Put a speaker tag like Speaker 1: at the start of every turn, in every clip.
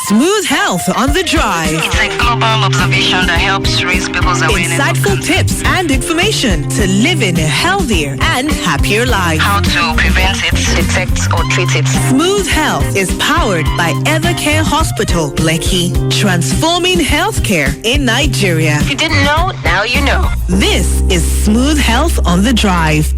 Speaker 1: Smooth Health on the Drive.
Speaker 2: It's a global observation that helps raise people's awareness.
Speaker 1: Insightful tips and information to live in a healthier and happier life.
Speaker 2: How to prevent it, detect or treat it.
Speaker 1: Smooth Health is powered by Evercare Hospital, Lekki, transforming healthcare in Nigeria.
Speaker 2: If you didn't know, now you know.
Speaker 1: This is Smooth Health on the Drive.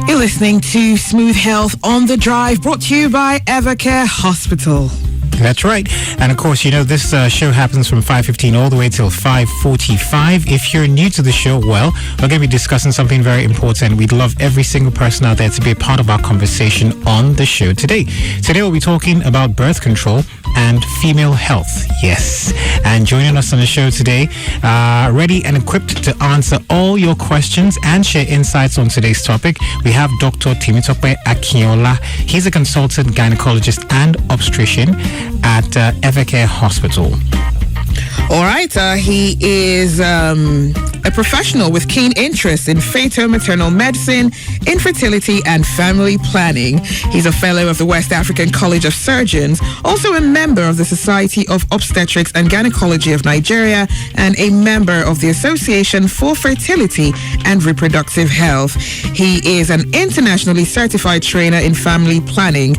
Speaker 1: You're listening to Smooth Health on the Drive, brought to you by Evercare Hospital.
Speaker 3: That's right. And of course, you know, this show happens from 5:15 all the way till 5:45. If you're new to the show, well, we're going to be discussing something very important. We'd love every single person out there to be a part of our conversation on the show today. Today, we'll be talking about birth control and female health. Yes. And joining us on the show today, ready and equipped to answer all your questions and share insights on today's topic, we have Dr. Temitope Akinola. He's a consultant gynecologist and obstetrician at Evercare Hospital.
Speaker 4: All right, he is a professional with keen interest in fetal-maternal medicine, infertility, and family planning. He's a fellow of the West African College of Surgeons, also a member of the Society of Obstetrics and Gynecology of Nigeria, and a member of the Association for Fertility and Reproductive Health. He is an internationally certified trainer in family planning.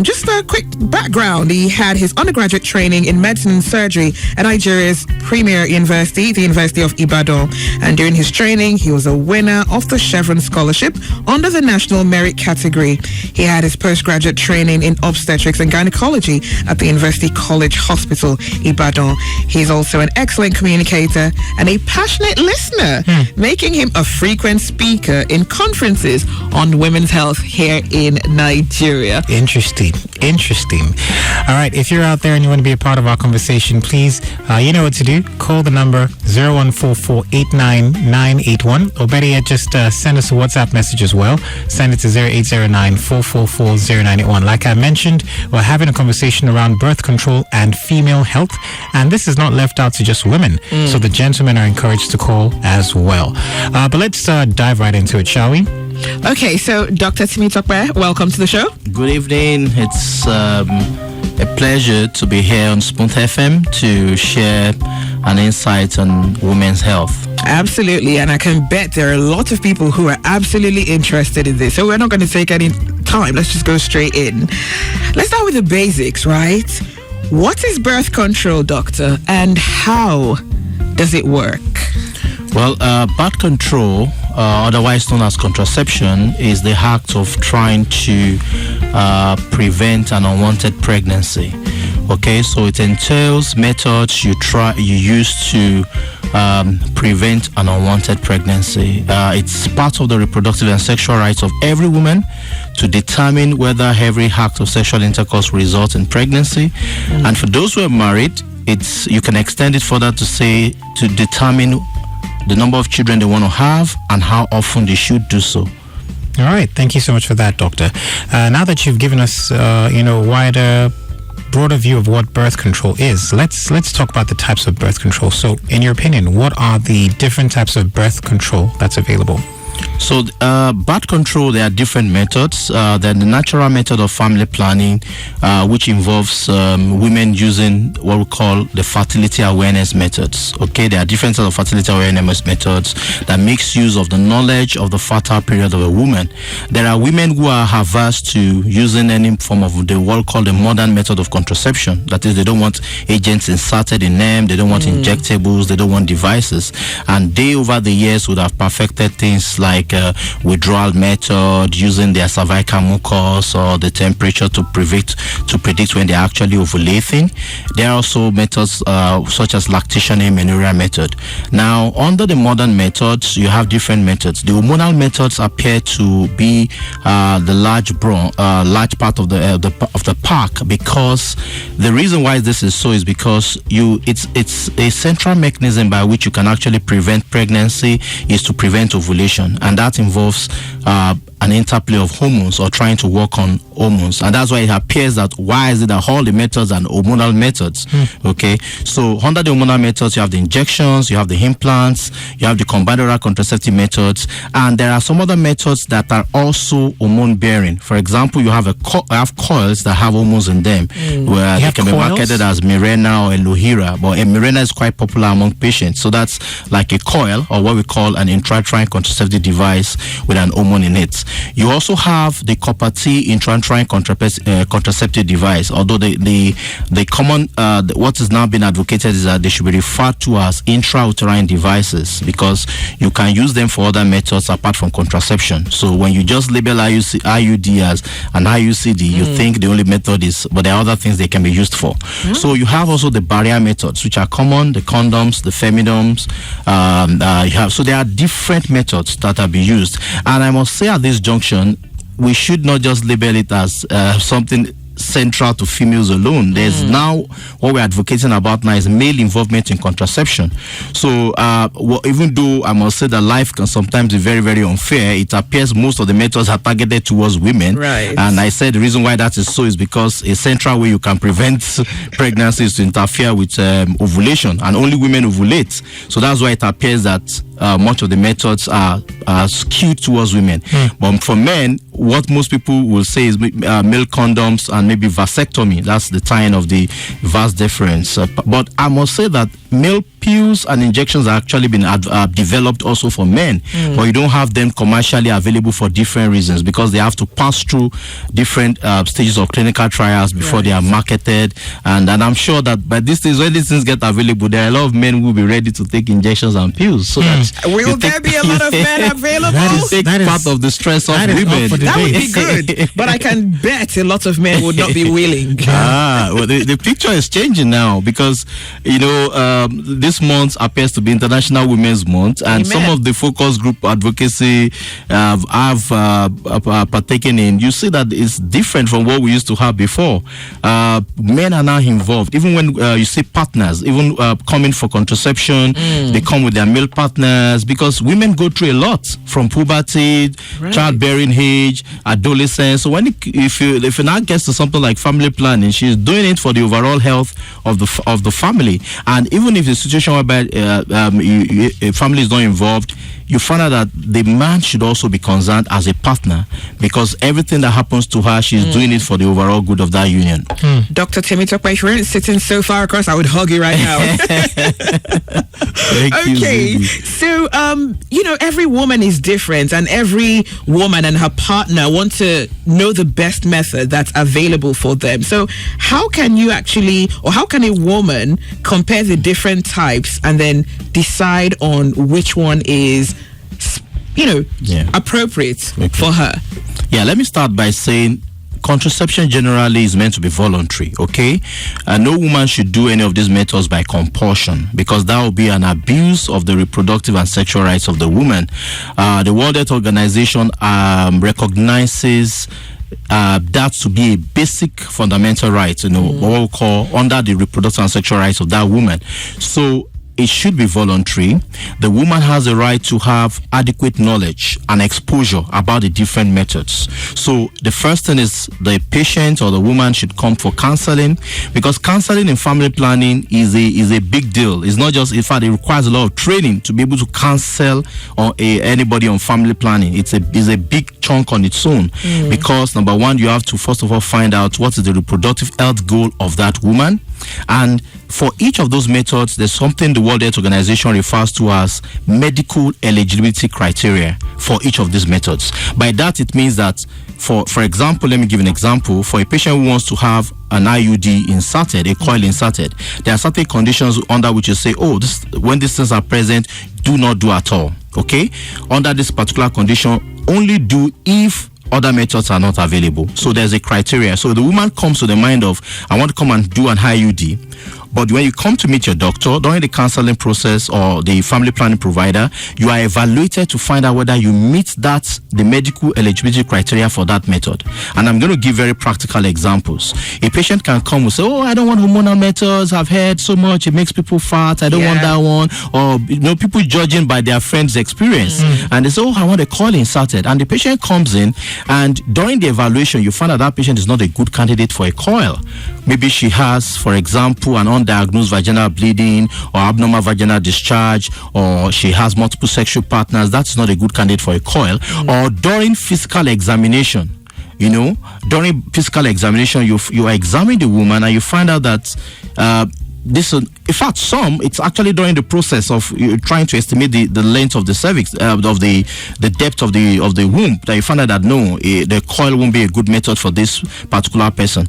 Speaker 4: Just a quick background, he had his undergraduate training in medicine and surgery at Nigeria's premier university, the University of Ibadan. And during his training, he was a winner of the Chevron Scholarship under the National Merit category. He had his postgraduate training in obstetrics and gynecology at the University College Hospital, Ibadan. He's also an excellent communicator and a passionate listener, making him a frequent speaker in conferences on women's health here in Nigeria.
Speaker 3: Interesting. All right, if you're out there and you want to be a part of our conversation, please, you know what to do. Call the number 014489981, or better yet, just send us a WhatsApp message as well. Send it to 0809444091. Like I mentioned, we're having a conversation around birth control and female health, and this is not left out to just women. So the gentlemen are encouraged to call as well. But let's dive right into it, shall we?
Speaker 4: Okay, so Dr. Temitope, welcome to the show.
Speaker 5: Good evening. It's a pleasure to be here on Smooth FM to share an insight on women's health.
Speaker 4: Absolutely, and I can bet there are a lot of people who are absolutely interested in this. So we're not going to take any time. Let's just go straight in. Let's start with the basics, right? What is birth control, doctor, and how does it work?
Speaker 5: Well, birth control, otherwise known as contraception, is the act of trying to prevent an unwanted pregnancy. Okay, so it entails methods you use to prevent an unwanted pregnancy. It's part of the reproductive and sexual rights of every woman to determine whether every act of sexual intercourse results in pregnancy. And for those who are married, you can extend it further to say to determine the number of children they want to have and how often they should do so.
Speaker 3: All right. Thank you so much for that, Doctor. Now that you've given us, wider, broader view of what birth control is, let's talk about the types of birth control. So, in your opinion, what are the different types of birth control that's available?
Speaker 5: So, birth control, there are different methods. There's the natural method of family planning, which involves women using what we call the fertility awareness methods. Okay, there are different types of fertility awareness methods that makes use of the knowledge of the fertile period of a woman. There are women who are averse to using any form of what we call the modern method of contraception. That is, they don't want agents inserted in them, they don't want injectables, they don't want devices. And they, over the years, would have perfected things like withdrawal method, using their cervical mucus or the temperature to predict when they're actually ovulating. There are also methods such as lactation amenorrhea method. Now, under the modern methods, you have different methods. The hormonal methods appear to be the large part of the pack, because the reason why this is so is because it's a central mechanism by which you can actually prevent pregnancy is to prevent ovulation, and that involves an interplay of hormones or trying to work on hormones. And that's why it appears that why is it that all the methods are hormonal methods? Okay, so under the hormonal methods, you have the injections, you have the implants, you have the combined oral contraceptive methods, and there are some other methods that are also hormone bearing. For example, you have coils that have hormones in them, where they can be marketed as Mirena or Elohira, but Mirena is quite popular among patients. So that's like a coil, or what we call an intrauterine contraceptive device with an hormone in it. You also have the copper T intrauterine contraceptive device, although the common what is now being advocated is that they should be referred to as intrauterine devices, because you can use them for other methods apart from contraception. So when you just label IUD as an IUCD, you think the only method is, but there are other things they can be used for. So you have also the barrier methods, which are common, the condoms, the femidoms. So there are different methods that are being used. And I must say at this junction, we should not just label it as something central to females alone. There's now what we're advocating about now is male involvement in contraception. So even though I must say that life can sometimes be very, very unfair, it appears most of the methods are targeted towards women.
Speaker 4: Right.
Speaker 5: And I said the reason why that is so is because a central way you can prevent pregnancy is to interfere with ovulation, and only women ovulate. So that's why it appears that much of the methods are skewed towards women. But for men, what most people will say is male condoms and maybe vasectomy. That's the tying of the vas deferens. But I must say that male pills and injections are actually been developed also for men, but you don't have them commercially available for different reasons, because they have to pass through different stages of clinical trials before they are marketed. And I'm sure that by this stage, when these things get available, there are a lot of men who will be ready to take injections and pills. So that
Speaker 4: will there be a lot of men available?
Speaker 5: That is part of the stress of women.
Speaker 4: That would be good, but I can bet a lot of men would not be willing.
Speaker 5: Well, the picture is changing now, because this month appears to be International Women's Month, and some of the focus group advocacy have partaken in. You see that it's different from what we used to have before. Men are now involved, even when you see partners, even coming for contraception, they come with their male partners, because women go through a lot from puberty, childbearing age, adolescence. So if you now gets to something like family planning, she's doing it for the overall health of the family. And even if the situation whereby a family is not involved, you find out that the man should also be concerned as a partner, because everything that happens to her, she's doing it for the overall good of that union.
Speaker 4: Dr. Temitope, if you weren't sitting so far across, I would hug you right now. Okay, so every woman is different, and every woman and her partner want to know the best method that's available for them. So how can you actually, or how can a woman compare the different types and then decide on which one is appropriate for her?
Speaker 5: Let me start by saying contraception generally is meant to be voluntary, okay? No woman should do any of these methods by compulsion, because that will be an abuse of the reproductive and sexual rights of the woman. The World Health Organization recognizes that to be a basic fundamental right, what we call under the reproductive and sexual rights of that woman. So it should be voluntary. The woman has a right to have adequate knowledge and exposure about the different methods. So the first thing is the patient or the woman should come for counseling, because counseling in family planning is a big deal. It's not just, in fact, it requires a lot of training to be able to counsel anybody on family planning. It's a big chunk on its own, because number one, you have to first of all find out what is the reproductive health goal of that woman. And for each of those methods, there's something the World Health Organization refers to as medical eligibility criteria for each of these methods. By that, it means that, for example, let me give an example. For a patient who wants to have an IUD inserted, a coil inserted, there are certain conditions under which you say, when these things are present, do not do at all. Okay? Under this particular condition, only do if other methods are not available. So there's a criteria. So the woman comes to the mind of, I want to come and do an IUD. But when you come to meet your doctor during the counseling process or the family planning provider, you are evaluated to find out whether you meet the medical eligibility criteria for that method. And I'm going to give very practical examples. A patient can come and say, "Oh, I don't want hormonal methods. I've heard so much. It makes people fat. I don't want that one." Or, people judging by their friends' experience. And they say, "Oh, I want a coil inserted." And the patient comes in, and during the evaluation, you find out that patient is not a good candidate for a coil. Maybe she has, for example, an undiagnosed vaginal bleeding or abnormal vaginal discharge, or she has multiple sexual partners. That's not a good candidate for a coil. Or during physical examination, during physical examination, you examine the woman and you find out that this, in fact, it's actually during the process of trying to estimate the length of the cervix, of the depth of the womb, that you find out that no, the coil won't be a good method for this particular person.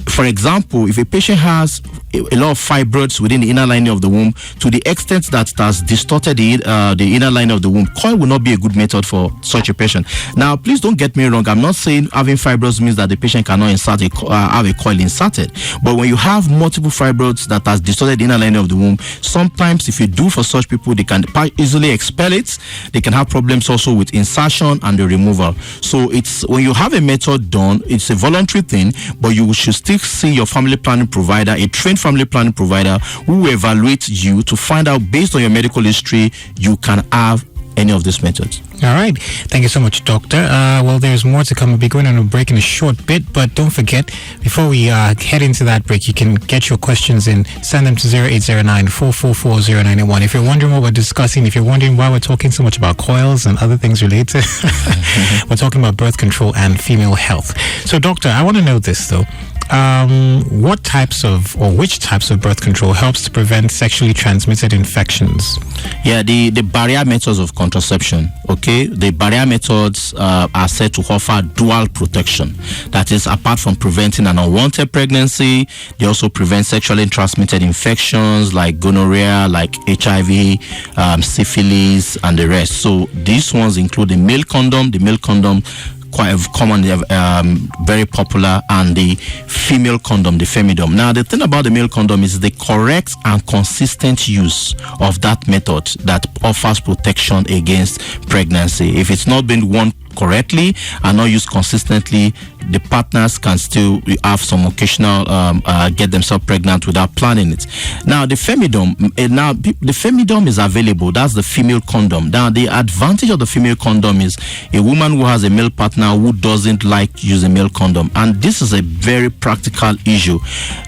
Speaker 5: For example, if a patient has a lot of fibroids within the inner lining of the womb, to the extent that it has distorted the inner lining of the womb, coil will not be a good method for such a patient. Now, please don't get me wrong. I'm not saying having fibroids means that the patient cannot have a coil inserted. But when you have multiple fibroids that has distorted the inner lining of the womb, sometimes if you do for such people, they can easily expel it. They can have problems also with insertion and the removal. So it's when you have a method done, it's a voluntary thing, but you should still see your family planning provider, a trained family planning provider, who will evaluate you to find out, based on your medical history, you can have any of these methods.
Speaker 3: All right. Thank you so much, Doctor. Well, there's more to come. We'll be going on a break in a short bit, but don't forget, before we head into that break, you can get your questions in. Send them to 0809-444-0981. If you're wondering what we're discussing, if you're wondering why we're talking so much about coils and other things related, we're talking about birth control and female health. So, Doctor, I want to know this, though. Which types of birth control helps to prevent sexually transmitted infections?
Speaker 5: Yeah, the barrier methods of contraception. Okay, the barrier methods are said to offer dual protection. That is, apart from preventing an unwanted pregnancy, they also prevent sexually transmitted infections like gonorrhea, like HIV, syphilis, and the rest. So these ones include the male condom, quite common, very popular, and the female condom, the femidom. Now, the thing about the male condom is the correct and consistent use of that method that offers protection against pregnancy. If it's not been worn correctly and not used consistently, the partners can still have some occasional get themselves pregnant without planning it. Now, the femidom is available. That's the female condom. Now, the advantage of the female condom is a woman who has a male partner who doesn't like to use a male condom, and this is a very practical issue.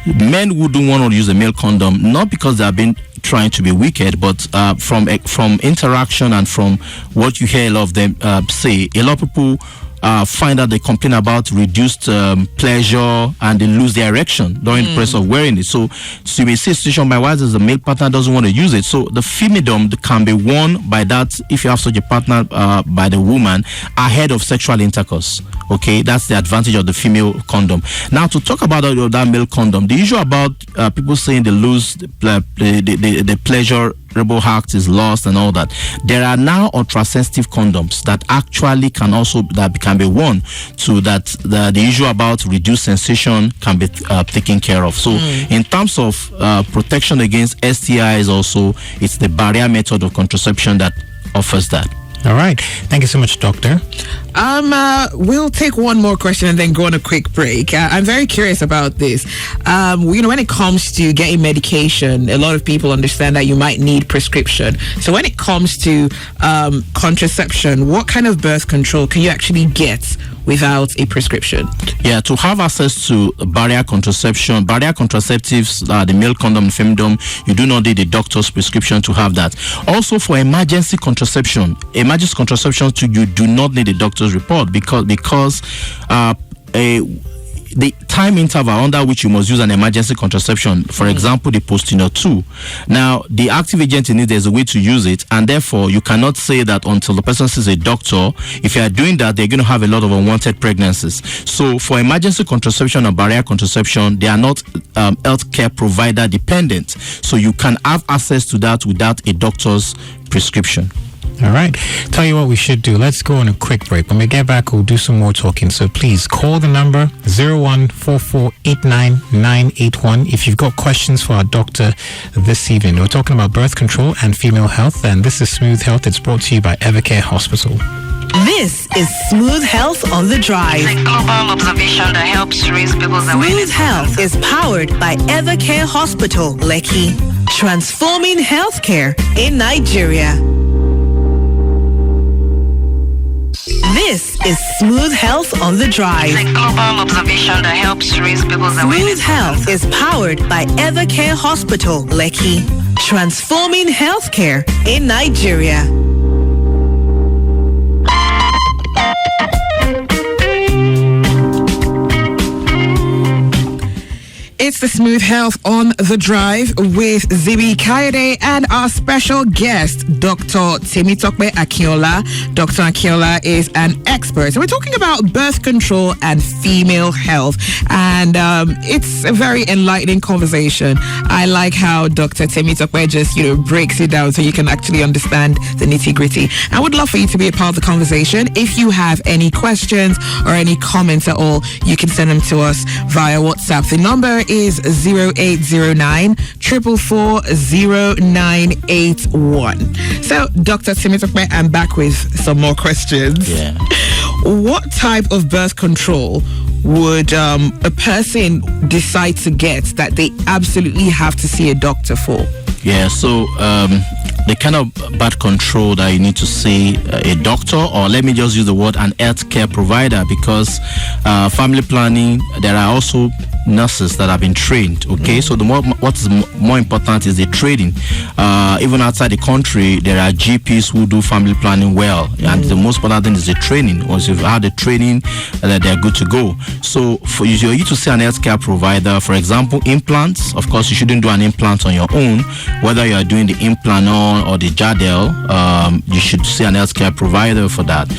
Speaker 5: Men who don't want to use a male condom, not because they have been trying to be wicked, but from interaction and from what you hear a lot of them say, a lot of people find out they complain about reduced pleasure and they lose their erection during the process of wearing it. So you may see a situation by why the male partner doesn't want to use it. So the femidom can be worn by that, if you have such a partner, by the woman ahead of sexual intercourse. Okay, that's the advantage of the female condom. Now, to talk about that male condom, the issue about people saying they lose the pleasurable act is lost and all that. There are now ultra-sensitive condoms that actually can be worn, so that the issue about reduced sensation can be taken care of. So in terms of protection against STIs, also it's the barrier method of contraception that offers that.
Speaker 3: All right. Thank you so much, Doctor.
Speaker 4: We'll take one more question and then go on a quick break. I'm very curious about this. When it comes to getting medication, a lot of people understand that you might need prescription. So when it comes to contraception, what kind of birth control can you actually get without a prescription?
Speaker 5: Yeah, to have access to barrier contraceptives, the male condom, the femidom, you do not need a doctor's prescription to have that. Also, for emergency contraception, you do not need a doctor's report because the time interval under which you must use an emergency contraception, for example, the postinor 2. Now, the active agent in it, there's a way to use it, and therefore you cannot say that until the person sees a doctor. If you are doing that, they're going to have a lot of unwanted pregnancies. So for emergency contraception or barrier contraception, they are not healthcare provider dependent. So you can have access to that without a doctor's prescription.
Speaker 3: All right. Tell you what we should do. Let's go on a quick break. When we get back, we'll do some more talking. So please call the number 0144899981 if you've got questions for our doctor this evening. We're talking about birth control and female health, and this is Smooth Health. It's brought to you by Evercare Hospital.
Speaker 1: This is Smooth Health on the Drive.
Speaker 2: A global observation that helps raise people's awareness.
Speaker 1: Smooth Health is powered by Evercare Hospital, Lekki, transforming healthcare in Nigeria. This is Smooth Health on the Drive.
Speaker 2: A global observation that helps raise people's awareness.
Speaker 1: Smooth Health is powered by Evercare Hospital, Lekki, transforming healthcare in Nigeria.
Speaker 4: It's the Smooth Health on the Drive with Zibi Kayode and our special guest, Dr. Temitope Akinola. Dr. Akinola is an expert. So we're talking about birth control and female health. And it's a very enlightening conversation. I like how Dr. Temitope just, breaks it down so you can actually understand the nitty-gritty. I would love for you to be a part of the conversation. If you have any questions or any comments at all, you can send them to us via WhatsApp. The number is 0809 444 0981. So, Dr. Temitope, I'm back with some more questions.
Speaker 5: Yeah.
Speaker 4: What type of birth control would a person decide to get that they absolutely have to see a doctor for?
Speaker 5: Yeah, so the kind of birth control that you need to see a doctor, or let me just use the word an healthcare provider, because family planning, there are also nurses that have been trained. Okay, so what is more important is the training. Even outside the country, there are GPs who do family planning well, and the most important thing is the training. Once you've had the training, they're good to go. So for you to see an healthcare provider, for example, implants. Of course, you shouldn't do an implant on your own. Whether you are doing the implant or the Jadel, you should see an healthcare provider for that.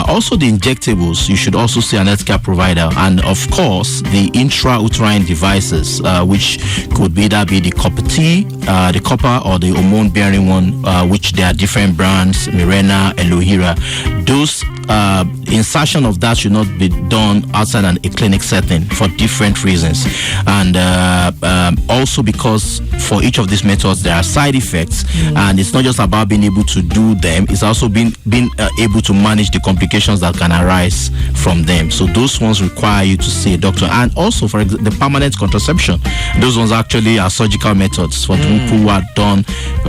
Speaker 5: Also, the injectables, you should also see an healthcare provider, and of course, the intrauterine devices, which could either be the copper T, the copper, or the hormone-bearing one, which there are different brands, Mirena, Elohira. Those insertion of that should not be done outside a clinic setting for different reasons, and also because for each of these methods there are side effects, and it's not just about being able to do them, it's also being able to manage the complications that can arise from them. So those ones require you to see a doctor. And also, for example, the permanent contraception, those ones actually are surgical methods for people who are done,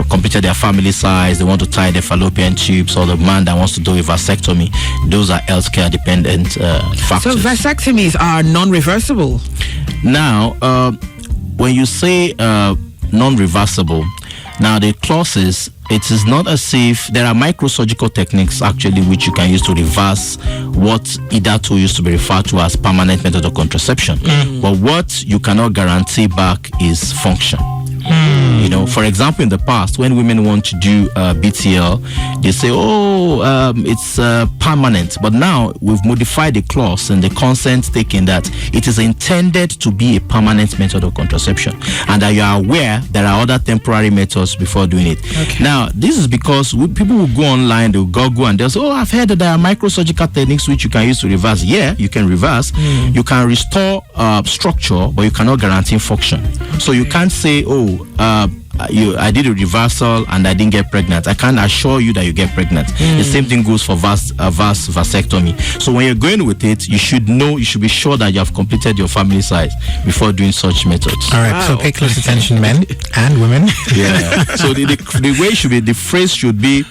Speaker 5: completed their family size, they want to tie their fallopian tubes, or the man that wants to do a vasectomy. Those are healthcare dependent factors.
Speaker 4: So vasectomies are non-reversible?
Speaker 5: Now, when you say non-reversible, now the clauses, it is not as if there are microsurgical techniques actually which you can use to reverse what hitherto used to be referred to as permanent method of contraception. But what you cannot guarantee back is function. For example, in the past, when women want to do BTL, they say, it's permanent. But now we've modified the clause and the consent taken that it is intended to be a permanent method of contraception, and that you are aware there are other temporary methods before doing it. Okay. Now, this is because people will go online, they'll Google, and they'll say, I've heard that there are microsurgical techniques which you can use to reverse. Yeah, you can reverse. You can restore structure, but you cannot guarantee function. Okay. So you can't say, I did a reversal and I didn't get pregnant. I can't assure you that you get pregnant. The same thing goes for vasectomy. So when you're going with it, you should be sure that you have completed your family size before doing such methods.
Speaker 3: All right, so pay close attention, men and women.
Speaker 5: Yeah. So the way should be, the phrase should be,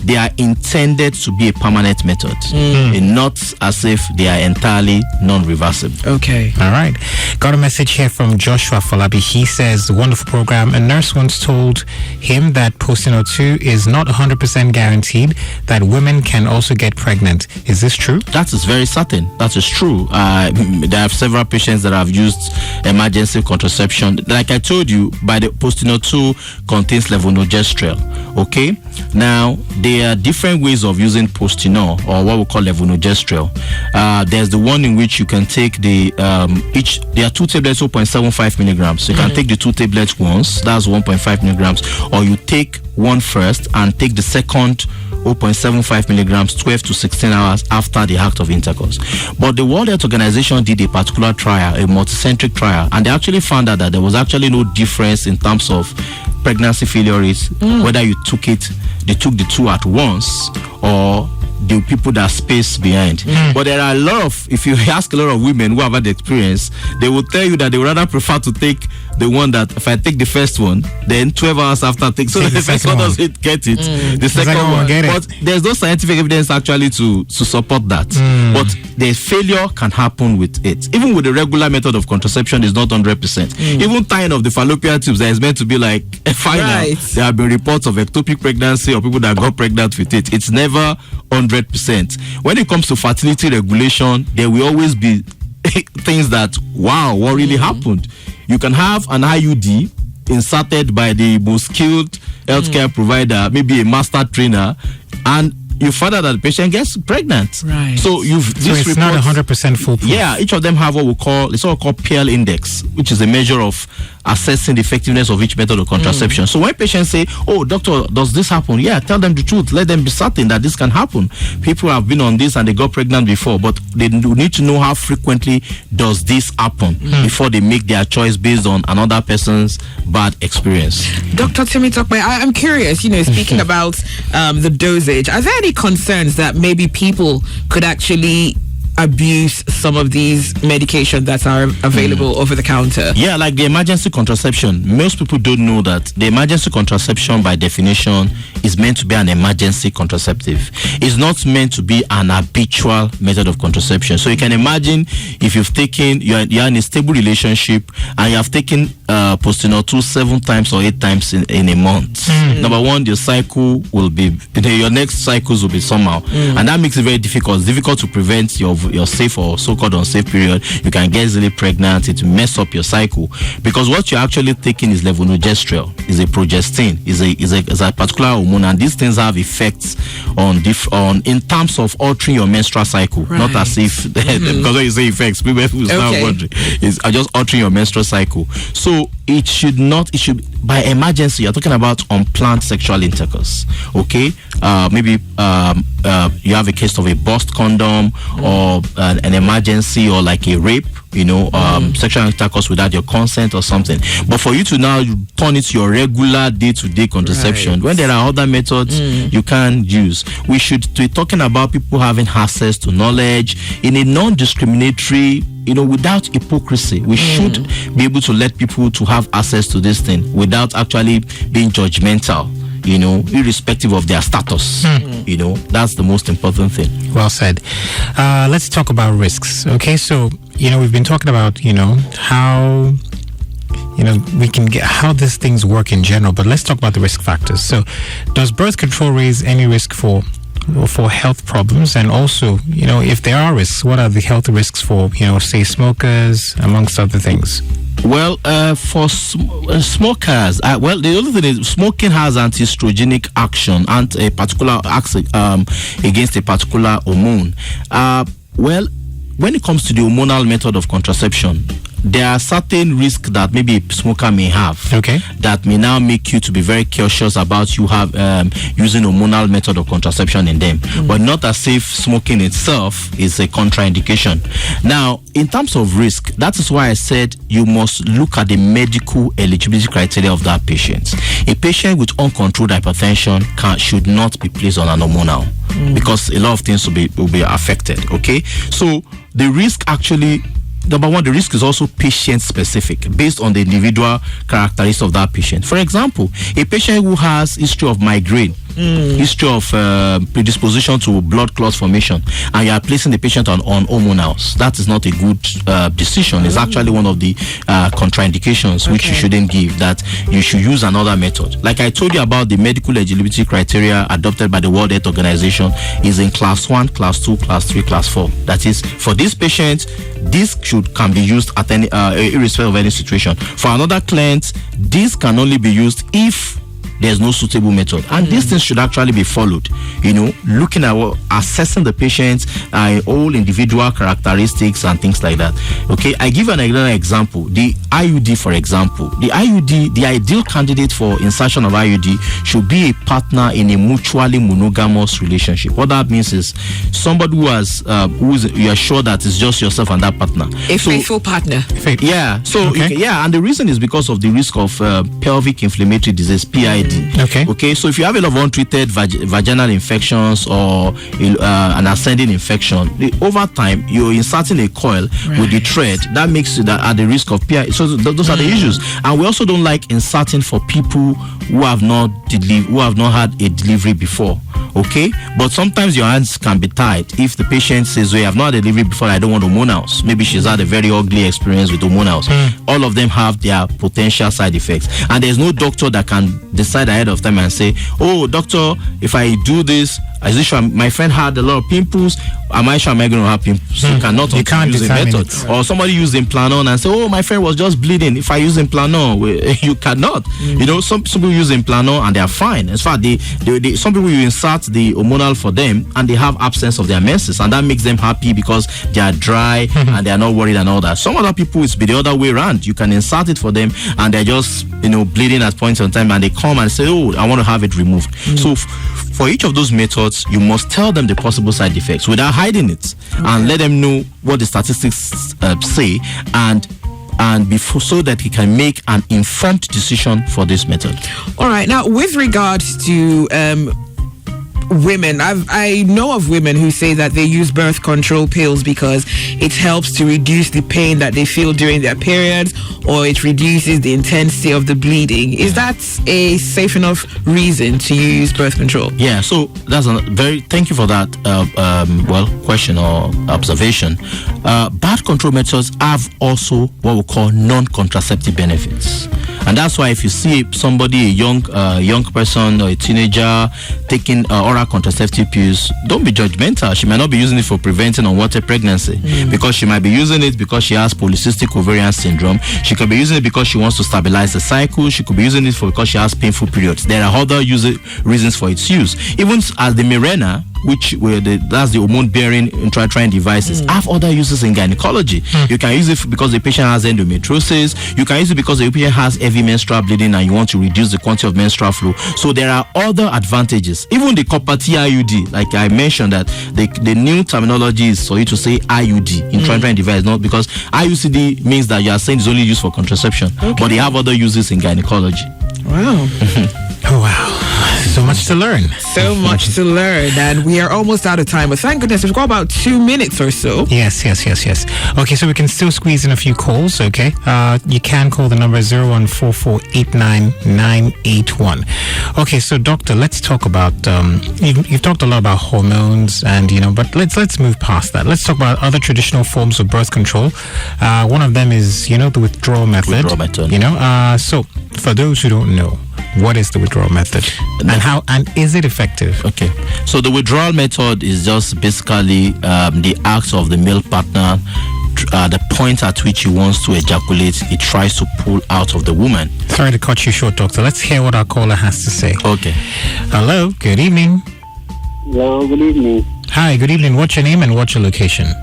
Speaker 5: they are intended to be a permanent method, and not as if they are entirely non-reversible.
Speaker 4: Okay.
Speaker 3: All right. Got a message here from Joshua Falabi. He says, wonderful program. A nurse once told him that postnatal is not 100% guaranteed, that women can also get pregnant. Is this true?
Speaker 5: That is very certain. That is true. There are several patients that have used emergency contraception. Like I told you, by the postnatal contains levonorgestrel. Okay? Now, there are different ways of using postinol, or what we call levonorgestrel. There's the one in which you can take there are 2 tablets, 0.75 milligrams. So you can take the 2 tablets once, that's 1.5 milligrams, or you take one first and take the second 0.75 milligrams 12 to 16 hours after the act of intercourse. But the World Health Organization did a particular trial, a multicentric trial, and they actually found out that there was actually no difference in terms of pregnancy failure rates, whether they took the two at once or the people that space behind. But there are a lot of, if you ask a lot of women who have had the experience, they will tell you that they would rather prefer to take the one that, if I take the first one, then 12 hours after take, so the first one doesn't get it, the second one get it. But there's no scientific evidence actually to support that. But the failure can happen with it. Even with the regular method of contraception, is not 100%. Even tying of the fallopian tubes that is meant to be like a final. Right. There have been reports of ectopic pregnancy or people that got pregnant with it. It's never 100%. When it comes to fertility regulation, there will always be things that, wow, what really happened? You can have an IUD inserted by the most skilled healthcare provider, maybe a master trainer, and you find out that the patient gets pregnant.
Speaker 1: Right.
Speaker 3: So it's not 100% foolproof.
Speaker 5: Yeah, each of them have what we call, it's all called PL index, which is a measure of assessing the effectiveness of each method of contraception. So when patients say, oh, doctor, does this happen? Yeah, tell them the truth. Let them be certain that this can happen. People have been on this and they got pregnant before, but they need to know how frequently does this happen before they make their choice based on another person's bad experience.
Speaker 4: Dr. Temitope, I'm curious, speaking about the dosage, are there any concerns that maybe people could actually abuse some of these medications that are available over the counter?
Speaker 5: Yeah, like the emergency contraception. Most people don't know that the emergency contraception, by definition, is meant to be an emergency contraceptive. It's not meant to be an habitual method of contraception. So you can imagine if you've taken, you're in a stable relationship and you have taken Postinor 2 7 times or 8 times in a month. Number one, your cycle will be, your next cycles will be somehow, and that makes it very difficult. It's difficult to prevent your safe or so-called unsafe period. You can get easily pregnant. It will mess up your cycle because what you're actually taking is levonorgestrel, is a progestin, is a particular hormone, and these things have effects on in terms of altering your menstrual cycle. Right. Not as if because when you say effects, people start wondering. It's just altering your menstrual cycle. So it should by emergency. You're talking about unplanned sexual intercourse. Okay, maybe you have a case of a burst condom or an emergency or like a rape, sexual intercourse without your consent or something. But for you to now turn it to your regular day-to-day contraception, when there are other methods you can use, we should be talking about people having access to knowledge in a non-discriminatory, without hypocrisy. We should be able to let people to have access to this thing without actually being judgmental, irrespective of their status. That's the most important thing.
Speaker 3: Well said. Let's talk about risks. Okay, so we've been talking about how we can get how these things work in general, but let's talk about the risk factors. So does birth control raise any risk for health problems? And also, if there are risks, what are the health risks for say smokers, amongst other things?
Speaker 5: Well, for smokers, the other thing is smoking has anti-estrogenic action and a particular against a particular hormone. When it comes to the hormonal method of contraception, there are certain risks that maybe a smoker may have that may now make you to be very cautious about you have using hormonal method of contraception in them, but not as if smoking itself is a contraindication. Now, in terms of risk, that is why I said you must look at the medical eligibility criteria of that patient. A patient with uncontrolled hypertension should not be placed on an hormonal because a lot of things will be affected. Okay, so the risk actually, number one, the risk is also patient specific based on the individual characteristics of that patient. For example, a patient who has history of migraine, history of predisposition to blood clot formation, and you are placing the patient on hormonals, that is not a good decision. It's actually one of the contraindications which you shouldn't give, that you should use another method. Like I told you about the medical eligibility criteria adopted by the World Health Organization is in class 1, class 2, class 3, class 4. That is, for this patient, this can be used at any irrespective of any situation. For another client, this can only be used if there's no suitable method. And these things should actually be followed. Looking at assessing the patient's all individual characteristics and things like that. Okay, I give an example. The IUD, for example, the ideal candidate for insertion of IUD should be a partner in a mutually monogamous relationship. What that means is somebody you are sure that it's just yourself and that partner.
Speaker 4: A faithful partner.
Speaker 5: Yeah. So and the reason is because of the risk of pelvic inflammatory disease, PID. Okay. So if you have a lot of untreated vaginal infections or an ascending infection, over time you're inserting a coil with the thread that makes you that at the risk of PID. So those are the issues. And we also don't like inserting for people who have not had a delivery before. Okay, but sometimes your hands can be tied if the patient says, "We have not had a delivery before. I don't want hormonals." Maybe she's had a very ugly experience with hormonals. All of them have their potential side effects, and there's no doctor that can decide ahead of time and say, "Oh, doctor, if I do this, is it sure my friend had a lot of pimples? Am I going to have pimples?" You cannot use a method. Or somebody used Implanon and say, "Oh, my friend was just bleeding. If I use Implanon," you cannot. Some people use Implanon and they are fine. In fact, some people you insert the hormonal for them and they have absence of their menses, and that makes them happy because they are dry and they are not worried and all that. Some other people it's be the other way around. You can insert it for them and they're just bleeding at points in time, and they come and say, "Oh, I want to have it removed." So for each of those methods, you must tell them the possible side effects without hiding it, and let them know what the statistics say, and before, so that he can make an informed decision for this method.
Speaker 4: All right. Now, with regards to women, I know of women who say that they use birth control pills because it helps to reduce the pain that they feel during their periods, or it reduces the intensity of the bleeding. Is that a safe enough reason to use birth control?
Speaker 5: Yeah, so that's thank you for that question or observation. Birth control methods have also what we call non-contraceptive benefits. And that's why if you see somebody, a young person or a teenager taking oral contraceptive pills, don't be judgmental. She might not be using it for preventing unwanted pregnancy, because she might be using it because she has polycystic ovarian syndrome. She could be using it because she wants to stabilize the cycle. She could be using it because she has painful periods. There are other reasons for its use. Even as the Mirena, that's the hormone-bearing intrauterine devices, have other uses in gynecology. You can use it because the patient has endometriosis. You can use it because the patient has heavy menstrual bleeding and you want to reduce the quantity of menstrual flow. So there are other advantages. Even the copper T IUD, like I mentioned, that the new terminology is for you to say IUD, intrauterine device, not because IUCD means that you are saying it's only used for contraception, but they have other uses in gynecology.
Speaker 4: Wow.
Speaker 3: Oh, wow. So much to learn.
Speaker 4: So much to learn. And we are almost out of time. But thank goodness, we've got about 2 minutes or so.
Speaker 3: Yes. Okay, so we can still squeeze in a few calls, okay? You can call the number 014489981. Okay, so doctor, let's talk about, you've talked a lot about hormones and, but let's move past that. Let's talk about other traditional forms of birth control. One of them is, the withdrawal method. So for those who don't know, what is the withdrawal method and is it effective?
Speaker 5: Okay, so the withdrawal method is just basically the act of the male partner, the point at which he wants to ejaculate, he tries to pull out of the woman.
Speaker 3: Sorry to cut you short, doctor. Let's hear what our caller has to say.
Speaker 5: Okay.
Speaker 3: Hello, good evening.
Speaker 6: Hello, good evening.
Speaker 3: Hi, good evening. What's your name and what's your location?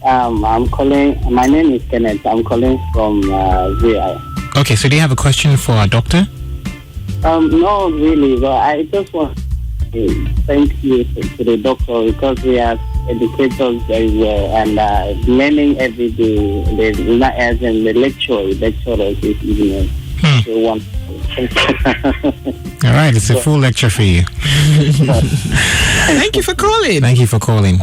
Speaker 6: I'm calling, my name is Kenneth. I'm calling from VI.
Speaker 3: Okay, so do you have a question for our doctor?
Speaker 6: No, really, but I just want to thank you to the doctor because we have educators very well and learning every day. As in the lecturers this evening.
Speaker 3: All right, it's a full lecture for you.
Speaker 4: Thank you for calling.
Speaker 3: Thank you for calling.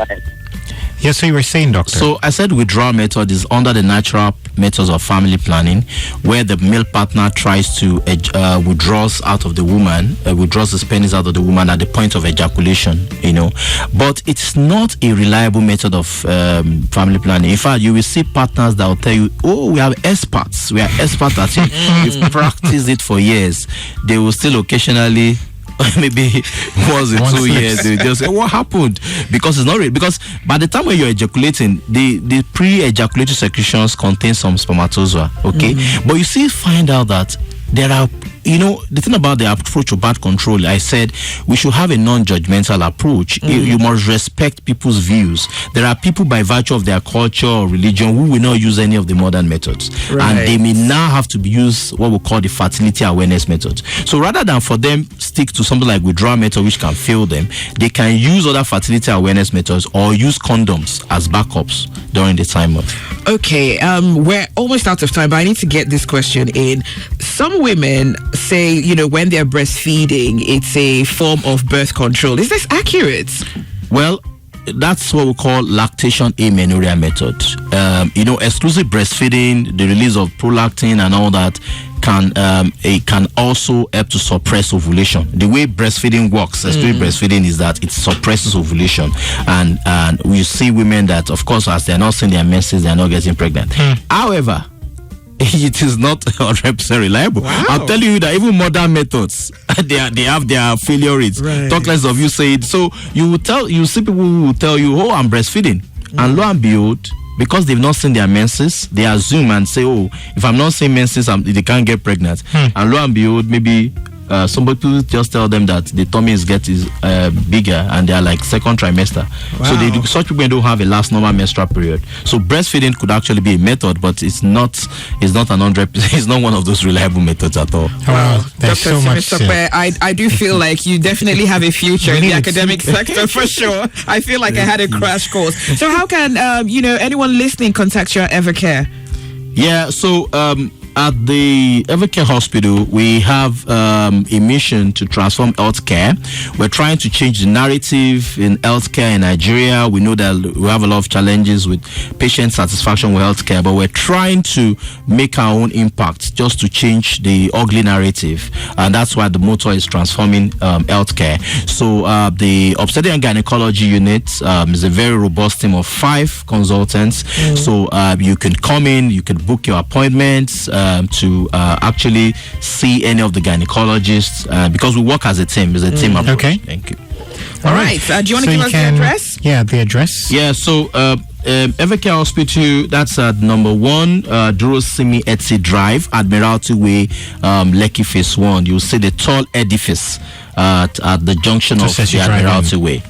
Speaker 3: Yes, so you were saying, doctor.
Speaker 5: So I said withdrawal method is under the natural methods of family planning, where the male partner tries to withdraws out of the woman, withdraws his penis out of the woman at the point of ejaculation, But it's not a reliable method of family planning. In fact, you will see partners that will tell you, "Oh, we have experts. We are experts at it. We've practiced it for years." They will still occasionally, maybe once in 2 years, they just say, "What happened?" Because it's not real. Because by the time when you're ejaculating, the pre-ejaculatory secretions contain some spermatozoa, okay? But you still find out that there are, the thing about the approach of birth control, I said we should have a non-judgmental approach. You must respect people's views. There are people by virtue of their culture or religion who will not use any of the modern methods.
Speaker 4: Right.
Speaker 5: And they may now have to be used what we call the fertility awareness method. So rather than for them stick to something like withdrawal method, which can fail them, they can use other fertility awareness methods or use condoms as backups during the time of.
Speaker 4: Okay, we're almost out of time, but I need to get this question in. Some women say, when they're breastfeeding, it's a form of birth control. Is this accurate?
Speaker 5: Well, that's what we call lactation amenorrhea method. Exclusive breastfeeding, the release of prolactin and all that can also help to suppress ovulation. The way breastfeeding works, exclusive breastfeeding, is that it suppresses ovulation, and we see women that, of course, as they're not seeing their menses, they're not getting pregnant. However, it is not 100% reliable.
Speaker 4: Wow.
Speaker 5: I'll tell you that even modern methods, they have their failure rates.
Speaker 4: Right.
Speaker 5: Talk less of you saying. So you see people who will tell you, "Oh, I'm breastfeeding," and lo and behold, because they've not seen their menses, they assume and say, "Oh, if I'm not seeing menses, they can't get pregnant." And lo and behold, maybe somebody just tell them that the tummy is bigger and they are like second trimester.
Speaker 4: Wow.
Speaker 5: So such women don't have a last normal menstrual period. So breastfeeding could actually be a method, but it's not an 100%. It's not one of those reliable methods at all.
Speaker 3: Wow, there's
Speaker 4: Dr.
Speaker 3: so much.
Speaker 4: Temitope, I do feel like you definitely have a future in the academic sector for sure. I feel like I had a crash course. So how can anyone listening contact your Evercare?
Speaker 5: Yeah, so at the Evercare Hospital, we have a mission to transform healthcare. We're trying to change the narrative in healthcare in Nigeria. We know that we have a lot of challenges with patient satisfaction with healthcare, but we're trying to make our own impact just to change the ugly narrative. And that's why the motto is transforming healthcare. So the Obsidian Gynecology unit is a very robust team of 5 consultants. So you can come in, you can book your appointments to actually see any of the gynecologists because we work as a team. It's a team approach.
Speaker 3: Okay.
Speaker 5: Thank you.
Speaker 4: All right. Do you want to give us the address?
Speaker 3: Yeah, the address.
Speaker 5: Yeah, so Evercare Hospital, that's at number 1 Durosimi Etsi Drive, Admiralty Way, Lekki Phase 1. You'll see the tall edifice at the junction of the Admiralty Way.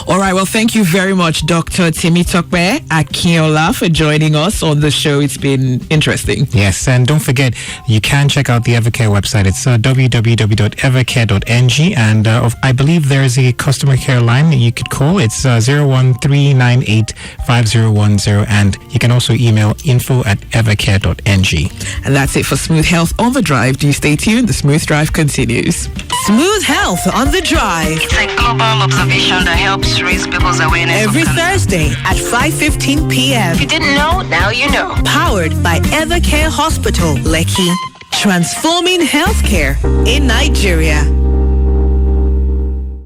Speaker 4: All right. Well, thank you very much, Dr. Temitope Akinola, for joining us on the show. It's been interesting.
Speaker 3: Yes, and don't forget, you can check out the Evercare website. It's www.evercare.ng, and I believe there's a customer care line that you could call. It's 013985010, and you can also email info@evercare.ng.
Speaker 4: And that's it for Smooth Health on the Drive. Do stay tuned. The Smooth Drive continues.
Speaker 1: Smooth Health on the Drive.
Speaker 2: It's a global observation that helps raise people's awareness
Speaker 1: Every
Speaker 2: of
Speaker 1: Thursday at 5:15 p.m.
Speaker 2: If you didn't know, now you know.
Speaker 1: Powered by Evercare Hospital, Lekki. Transforming healthcare in Nigeria.